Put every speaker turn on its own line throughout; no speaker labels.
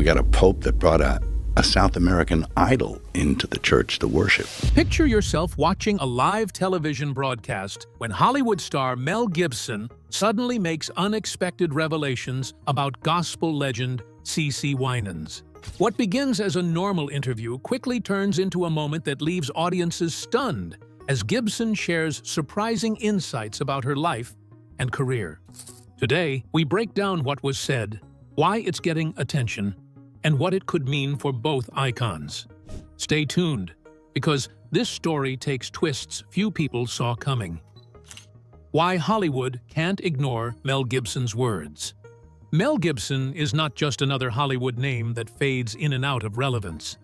we got a pope that brought a South American idol into the church to worship.
Picture yourself watching a live television broadcast when Hollywood star Mel Gibson suddenly makes unexpected revelations about gospel legend CeCe Winans. What begins as a normal interview quickly turns into a moment that leaves audiences stunned as Gibson shares surprising insights about her life and career. Today, we break down what was said, why it's getting attention, and what it could mean for both icons. Stay tuned, because this story takes twists few people saw coming. Why Hollywood can't ignore Mel Gibson's words. Mel Gibson is not just another Hollywood name that fades in and out of relevance.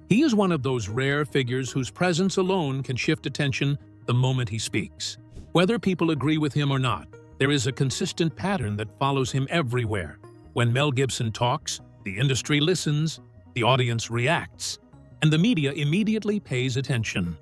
He is one of those rare figures whose presence alone can shift attention the moment he speaks. Whether people agree with him or not, there is a consistent pattern that follows him everywhere. When Mel Gibson talks, the industry listens, the audience reacts, and the media immediately pays attention.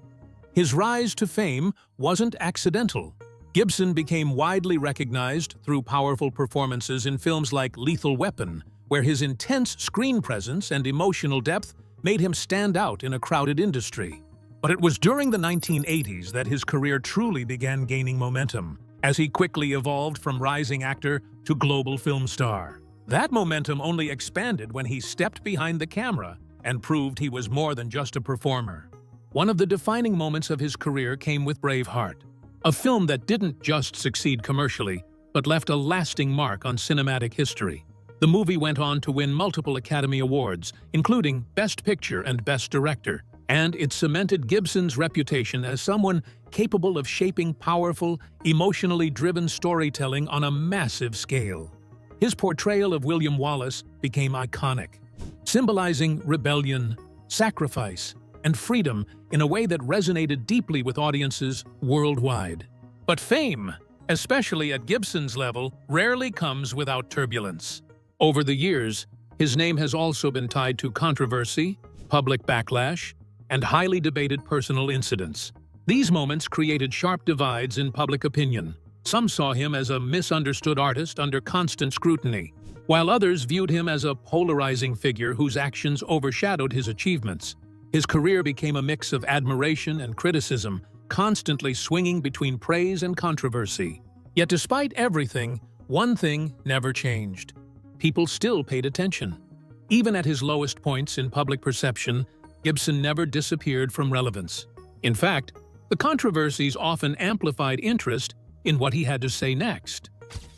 His rise to fame wasn't accidental. Gibson became widely recognized through powerful performances in films like Lethal Weapon, where his intense screen presence and emotional depth made him stand out in a crowded industry. But it was during the 1980s that his career truly began gaining momentum, as he quickly evolved from rising actor to global film star. That momentum only expanded when he stepped behind the camera and proved he was more than just a performer. One of the defining moments of his career came with Braveheart, a film that didn't just succeed commercially, but left a lasting mark on cinematic history. The movie went on to win multiple Academy Awards, including Best Picture and Best Director, and it cemented Gibson's reputation as someone capable of shaping powerful, emotionally driven storytelling on a massive scale. His portrayal of William Wallace became iconic, symbolizing rebellion, sacrifice, and freedom in a way that resonated deeply with audiences worldwide. But fame, especially at Gibson's level, rarely comes without turbulence. Over the years, his name has also been tied to controversy, public backlash, and highly debated personal incidents. These moments created sharp divides in public opinion. Some saw him as a misunderstood artist under constant scrutiny, while others viewed him as a polarizing figure whose actions overshadowed his achievements. His career became a mix of admiration and criticism, constantly swinging between praise and controversy. Yet despite everything, one thing never changed. People still paid attention. Even at his lowest points in public perception, Gibson never disappeared from relevance. In fact, the controversies often amplified interest in what he had to say next.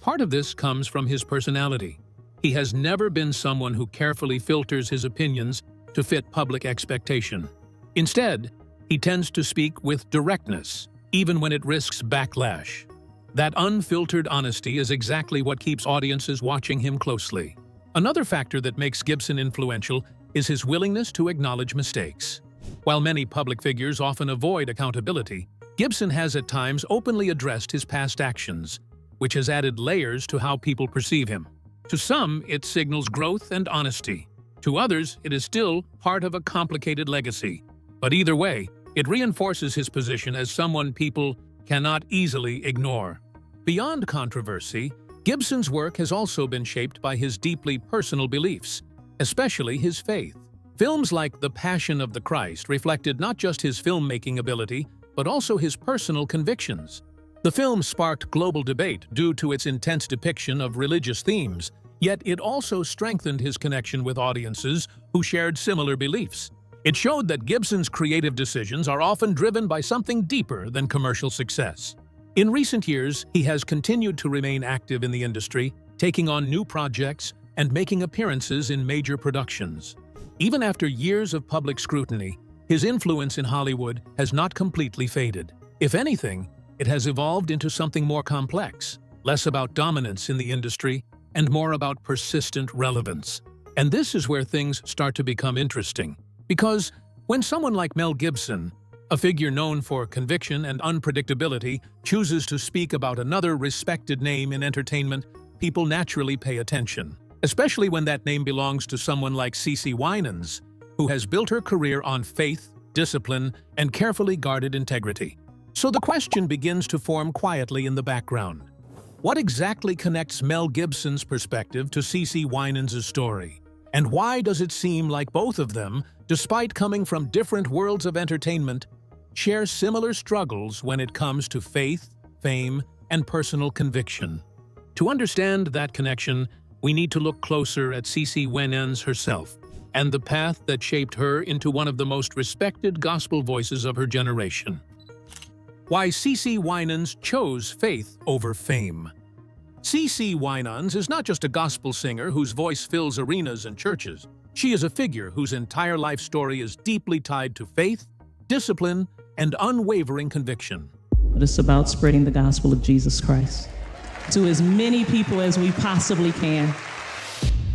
Part of this comes from his personality. He has never been someone who carefully filters his opinions to fit public expectation. Instead, he tends to speak with directness, even when it risks backlash. That unfiltered honesty is exactly what keeps audiences watching him closely. Another factor that makes Gibson influential is his willingness to acknowledge mistakes. While many public figures often avoid accountability, Gibson has at times openly addressed his past actions, which has added layers to how people perceive him. To some, it signals growth and honesty. To others, it is still part of a complicated legacy. But either way, it reinforces his position as someone people cannot easily ignore. Beyond controversy, Gibson's work has also been shaped by his deeply personal beliefs, especially his faith. Films like The Passion of the Christ reflected not just his filmmaking ability, but also his personal convictions. The film sparked global debate due to its intense depiction of religious themes, yet it also strengthened his connection with audiences who shared similar beliefs. It showed that Gibson's creative decisions are often driven by something deeper than commercial success. In recent years, he has continued to remain active in the industry, taking on new projects and making appearances in major productions. Even after years of public scrutiny, his influence in Hollywood has not completely faded. If anything, it has evolved into something more complex, less about dominance in the industry and more about persistent relevance. And this is where things start to become interesting. Because when someone like Mel Gibson, a figure known for conviction and unpredictability, chooses to speak about another respected name in entertainment, people naturally pay attention. Especially when that name belongs to someone like CeCe Winans, who has built her career on faith, discipline, and carefully guarded integrity. So the question begins to form quietly in the background. What exactly connects Mel Gibson's perspective to CeCe Winans' story? And why does it seem like both of them, despite coming from different worlds of entertainment, share similar struggles when it comes to faith, fame, and personal conviction? To understand that connection, we need to look closer at CeCe Winans herself and the path that shaped her into one of the most respected gospel voices of her generation. Why CeCe Winans chose faith over fame. CeCe Winans is not just a gospel singer whose voice fills arenas and churches. She is a figure whose entire life story is deeply tied to faith, discipline, and unwavering conviction.
But it's about spreading the gospel of Jesus Christ to as many people as we possibly can.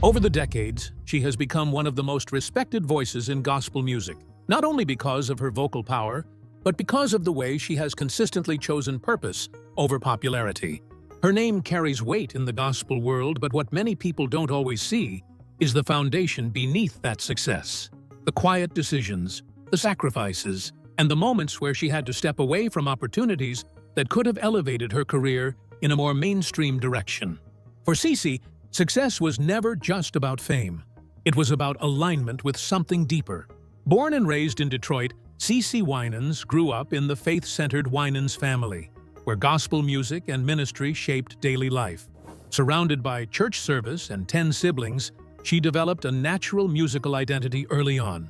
Over the decades, she has become one of the most respected voices in gospel music, not only because of her vocal power, but because of the way she has consistently chosen purpose over popularity. Her name carries weight in the gospel world, but what many people don't always see is the foundation beneath that success. The quiet decisions, the sacrifices, and the moments where she had to step away from opportunities that could have elevated her career in a more mainstream direction. For CeCe, success was never just about fame. It was about alignment with something deeper. Born and raised in Detroit, CeCe Winans grew up in the faith-centered Winans family, where gospel music and ministry shaped daily life. Surrounded by church service and 10 siblings, she developed a natural musical identity early on.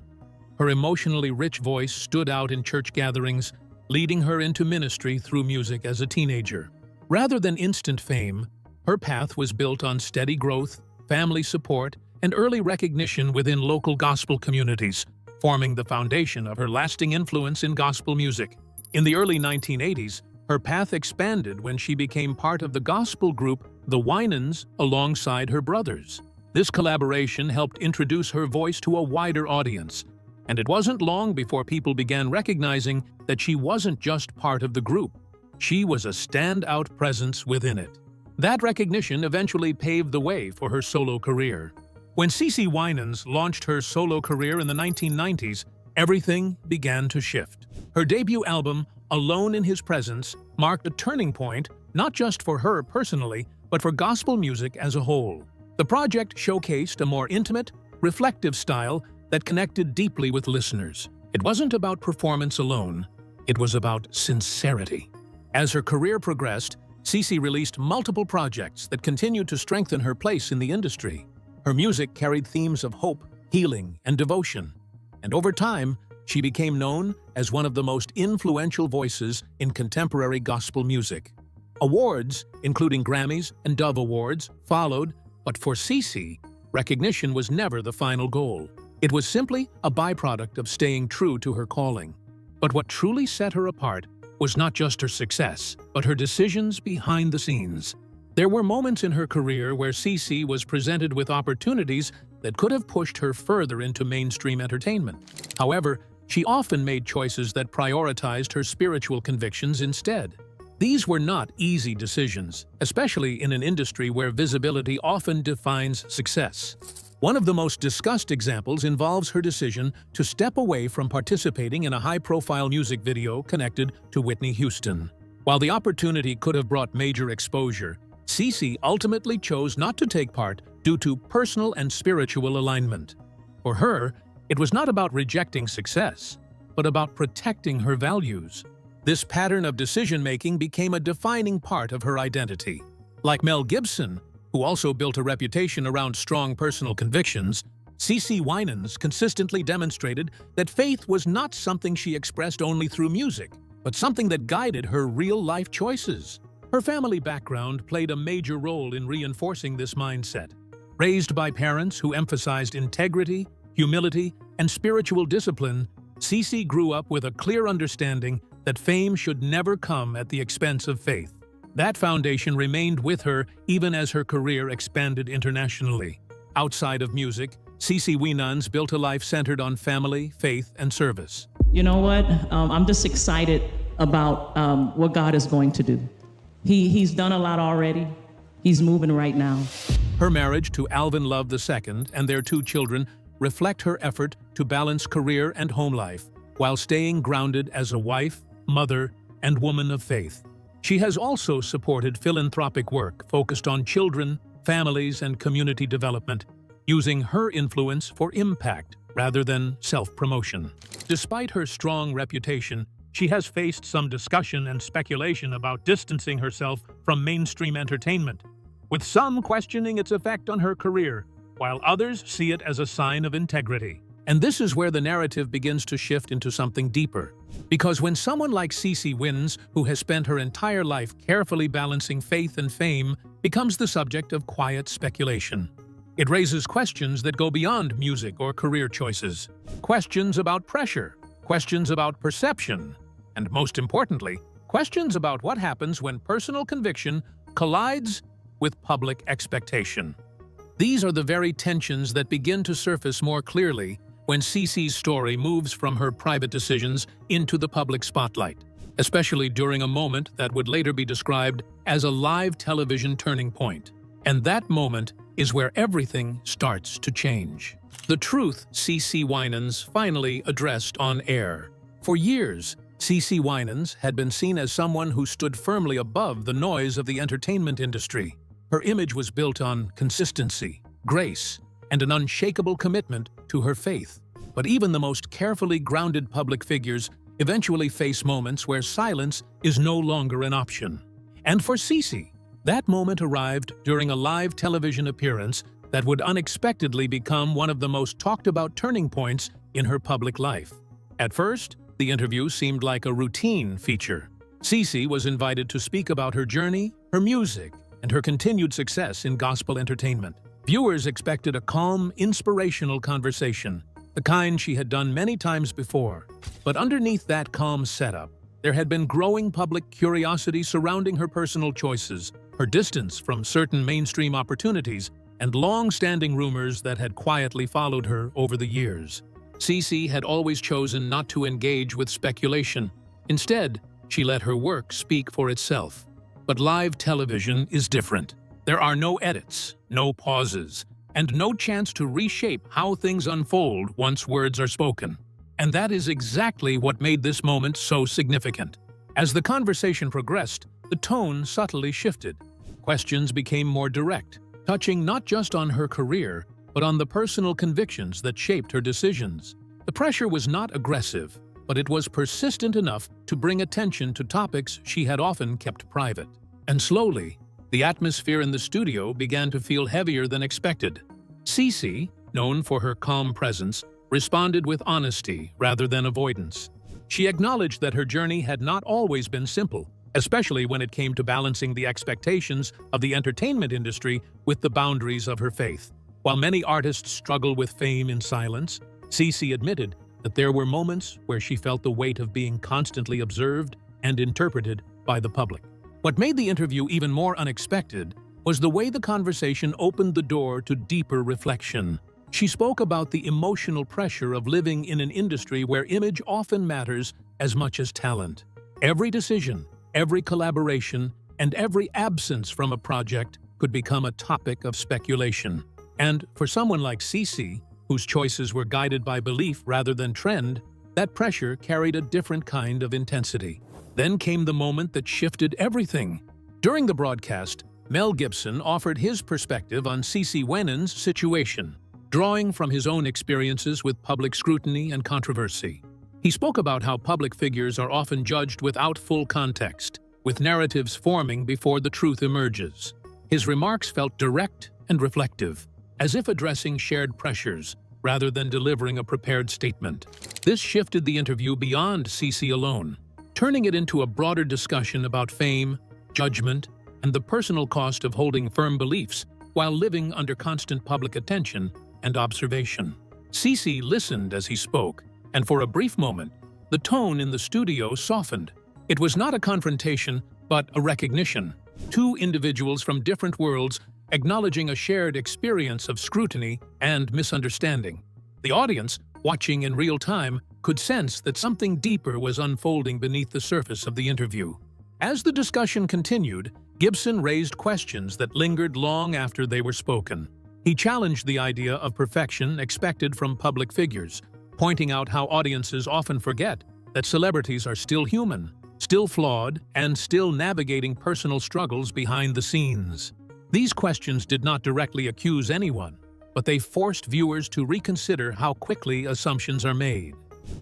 Her emotionally rich voice stood out in church gatherings, leading her into ministry through music as a teenager. Rather than instant fame, her path was built on steady growth, family support, and early recognition within local gospel communities, forming the foundation of her lasting influence in gospel music. In the early 1980s, her path expanded when she became part of the gospel group The Winans alongside her brothers. This collaboration helped introduce her voice to a wider audience, and it wasn't long before people began recognizing that she wasn't just part of the group. She was a standout presence within it. That recognition eventually paved the way for her solo career. When CeCe Winans launched her solo career in the 1990s, everything began to shift. Her debut album, Alone in His Presence, marked a turning point not just for her personally, but for gospel music as a whole. The project showcased a more intimate, reflective style that connected deeply with listeners. It wasn't about performance alone, it was about sincerity. As her career progressed, CeCe released multiple projects that continued to strengthen her place in the industry. Her music carried themes of hope, healing, and devotion. And over time, she became known as one of the most influential voices in contemporary gospel music. Awards, including Grammys and Dove Awards, followed, but for CeCe, recognition was never the final goal. It was simply a byproduct of staying true to her calling. But what truly set her apart was not just her success, but her decisions behind the scenes. There were moments in her career where CeCe was presented with opportunities that could have pushed her further into mainstream entertainment. However, she often made choices that prioritized her spiritual convictions instead. These were not easy decisions, especially in an industry where visibility often defines success. One of the most discussed examples involves her decision to step away from participating in a high-profile music video connected to Whitney Houston. While the opportunity could have brought major exposure, CeCe ultimately chose not to take part due to personal and spiritual alignment. For her, it was not about rejecting success, but about protecting her values. This pattern of decision-making became a defining part of her identity. Like Mel Gibson, who also built a reputation around strong personal convictions, CeCe Winans consistently demonstrated that faith was not something she expressed only through music, but something that guided her real-life choices. Her family background played a major role in reinforcing this mindset. Raised by parents who emphasized integrity, humility, and spiritual discipline, CeCe grew up with a clear understanding that fame should never come at the expense of faith. That foundation remained with her even as her career expanded internationally. Outside of music, CeCe Winans built a life centered on family, faith, and service.
You know what? I'm just excited about what God is going to do. He's done a lot already. He's moving right now.
Her marriage to Alvin Love II and their 2 children reflect her effort to balance career and home life while staying grounded as a wife, mother, and woman of faith. She has also supported philanthropic work focused on children, families, and community development, using her influence for impact rather than self-promotion. Despite her strong reputation, she has faced some discussion and speculation about distancing herself from mainstream entertainment, with some questioning its effect on her career, while others see it as a sign of integrity. And this is where the narrative begins to shift into something deeper. Because when someone like CeCe Winans, who has spent her entire life carefully balancing faith and fame, becomes the subject of quiet speculation, it raises questions that go beyond music or career choices. Questions about pressure, questions about perception, and most importantly, questions about what happens when personal conviction collides with public expectation. These are the very tensions that begin to surface more clearly when CeCe's story moves from her private decisions into the public spotlight, especially during a moment that would later be described as a live television turning point. And that moment is where everything starts to change. The truth CeCe Winans finally addressed on air. For years, CeCe Winans had been seen as someone who stood firmly above the noise of the entertainment industry. Her image was built on consistency, grace, and an unshakable commitment to her faith. But even the most carefully grounded public figures eventually face moments where silence is no longer an option. And for CeCe, that moment arrived during a live television appearance that would unexpectedly become one of the most talked-about turning points in her public life. At first, the interview seemed like a routine feature. CeCe was invited to speak about her journey, her music, and her continued success in gospel entertainment. Viewers expected a calm, inspirational conversation, the kind she had done many times before. But underneath that calm setup, there had been growing public curiosity surrounding her personal choices, her distance from certain mainstream opportunities, and long-standing rumors that had quietly followed her over the years. CeCe had always chosen not to engage with speculation. Instead, she let her work speak for itself. But live television is different. There are no edits, no pauses, and no chance to reshape how things unfold once words are spoken. And that is exactly what made this moment so significant. As the conversation progressed, the tone subtly shifted. Questions became more direct, touching not just on her career, but on the personal convictions that shaped her decisions. The pressure was not aggressive, but it was persistent enough to bring attention to topics she had often kept private. And slowly, the atmosphere in the studio began to feel heavier than expected. CeCe, known for her calm presence, responded with honesty rather than avoidance. She acknowledged that her journey had not always been simple, especially when it came to balancing the expectations of the entertainment industry with the boundaries of her faith. While many artists struggle with fame in silence, CeCe admitted that there were moments where she felt the weight of being constantly observed and interpreted by the public. What made the interview even more unexpected was the way the conversation opened the door to deeper reflection. She spoke about the emotional pressure of living in an industry where image often matters as much as talent. Every decision, every collaboration, and every absence from a project could become a topic of speculation. And for someone like CeCe, whose choices were guided by belief rather than trend, that pressure carried a different kind of intensity. Then came the moment that shifted everything. During the broadcast, Mel Gibson offered his perspective on CeCe Winans' situation, drawing from his own experiences with public scrutiny and controversy. He spoke about how public figures are often judged without full context, with narratives forming before the truth emerges. His remarks felt direct and reflective, as if addressing shared pressures rather than delivering a prepared statement. This shifted the interview beyond CeCe alone, turning it into a broader discussion about fame, judgment, and the personal cost of holding firm beliefs while living under constant public attention and observation. CeCe listened as he spoke, and for a brief moment, the tone in the studio softened. It was not a confrontation, but a recognition. Two individuals from different worlds acknowledging a shared experience of scrutiny and misunderstanding. The audience, watching in real time, could sense that something deeper was unfolding beneath the surface of the interview. As the discussion continued, Gibson raised questions that lingered long after they were spoken. He challenged the idea of perfection expected from public figures, pointing out how audiences often forget that celebrities are still human, still flawed, and still navigating personal struggles behind the scenes. These questions did not directly accuse anyone, but they forced viewers to reconsider how quickly assumptions are made.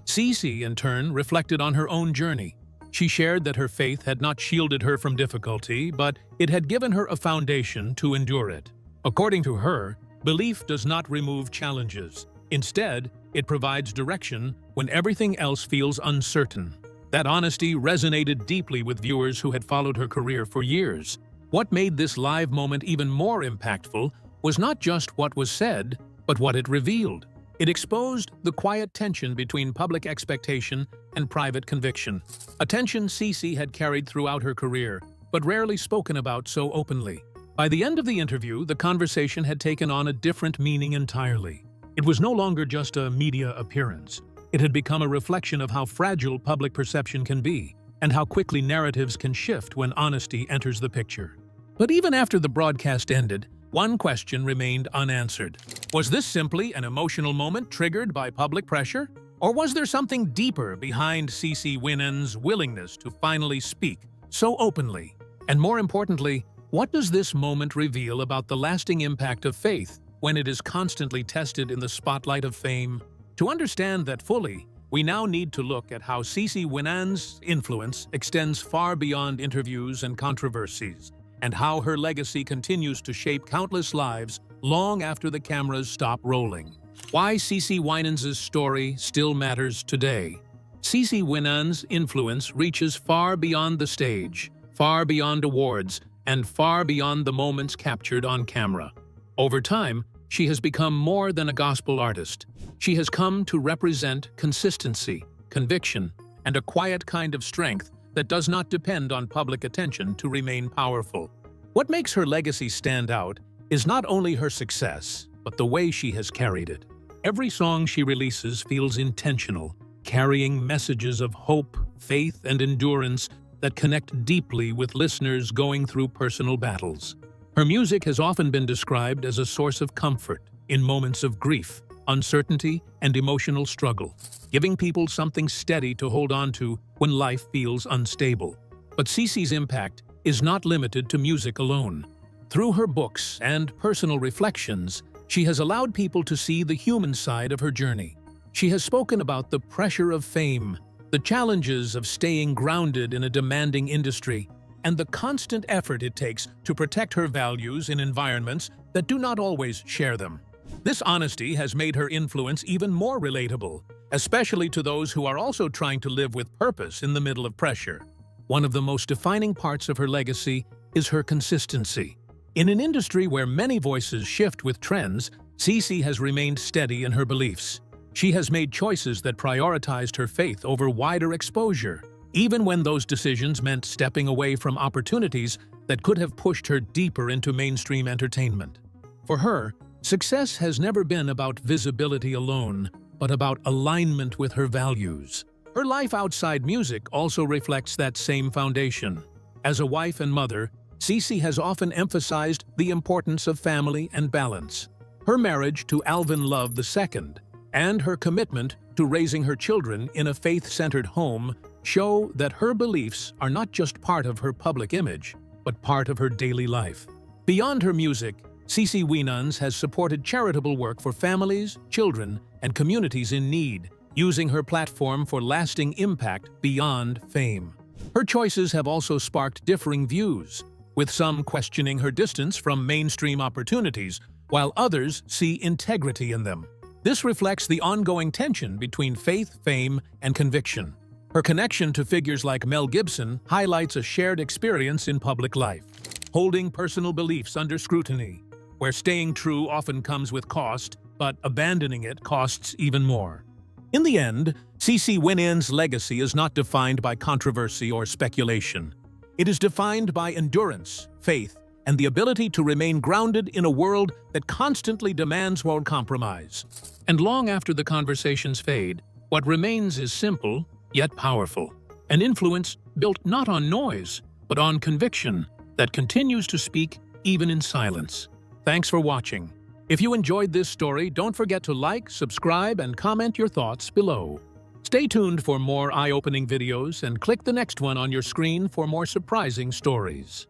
CeCe, in turn, reflected on her own journey. She shared that her faith had not shielded her from difficulty, but it had given her a foundation to endure it. According to her, belief does not remove challenges. Instead, it provides direction when everything else feels uncertain. That honesty resonated deeply with viewers who had followed her career for years. What made this live moment even more impactful was not just what was said, but what it revealed. It exposed the quiet tension between public expectation and private conviction, a tension CeCe had carried throughout her career, but rarely spoken about so openly. By the end of the interview, the conversation had taken on a different meaning entirely. It was no longer just a media appearance. It had become a reflection of how fragile public perception can be, and how quickly narratives can shift when honesty enters the picture. But even after the broadcast ended, one question remained unanswered. Was this simply an emotional moment triggered by public pressure? Or was there something deeper behind CeCe Winans' willingness to finally speak so openly? And more importantly, what does this moment reveal about the lasting impact of faith when it is constantly tested in the spotlight of fame? To understand that fully, we now need to look at how CeCe Winans' influence extends far beyond interviews and controversies, and how her legacy continues to shape countless lives long after the cameras stop rolling. Why CeCe Winans' story still matters today. CeCe Winans' influence reaches far beyond the stage, far beyond awards, and far beyond the moments captured on camera. Over time, she has become more than a gospel artist. She has come to represent consistency, conviction, and a quiet kind of strength that does not depend on public attention to remain powerful. What makes her legacy stand out is not only her success, but the way she has carried it. Every song she releases feels intentional, carrying messages of hope, faith, and endurance that connect deeply with listeners going through personal battles. Her music has often been described as a source of comfort in moments of grief, uncertainty, and emotional struggle, giving people something steady to hold on to when life feels unstable. But CeCe's impact is not limited to music alone. Through her books and personal reflections, she has allowed people to see the human side of her journey. She has spoken about the pressure of fame, the challenges of staying grounded in a demanding industry, and the constant effort it takes to protect her values in environments that do not always share them. This honesty has made her influence even more relatable, especially to those who are also trying to live with purpose in the middle of pressure. One of the most defining parts of her legacy is her consistency. In an industry where many voices shift with trends, CeCe has remained steady in her beliefs. She has made choices that prioritized her faith over wider exposure, even when those decisions meant stepping away from opportunities that could have pushed her deeper into mainstream entertainment. For her, success has never been about visibility alone, but about alignment with her values. Her life outside music also reflects that same foundation. As a wife and mother, CeCe has often emphasized the importance of family and balance. Her marriage to Alvin Love II and her commitment to raising her children in a faith-centered home show that her beliefs are not just part of her public image, but part of her daily life. Beyond her music, CeCe Winans has supported charitable work for families, children, and communities in need, using her platform for lasting impact beyond fame. Her choices have also sparked differing views, with some questioning her distance from mainstream opportunities, while others see integrity in them. This reflects the ongoing tension between faith, fame, and conviction. Her connection to figures like Mel Gibson highlights a shared experience in public life, holding personal beliefs under scrutiny, where staying true often comes with cost, but abandoning it costs even more. In the end, CeCe Winans' legacy is not defined by controversy or speculation. It is defined by endurance, faith, and the ability to remain grounded in a world that constantly demands more compromise. And long after the conversations fade, what remains is simple, yet powerful. An influence built not on noise, but on conviction that continues to speak even in silence. Thanks for watching. If you enjoyed this story, don't forget to like, subscribe, and comment your thoughts below. Stay tuned for more eye-opening videos and click the next one on your screen for more surprising stories.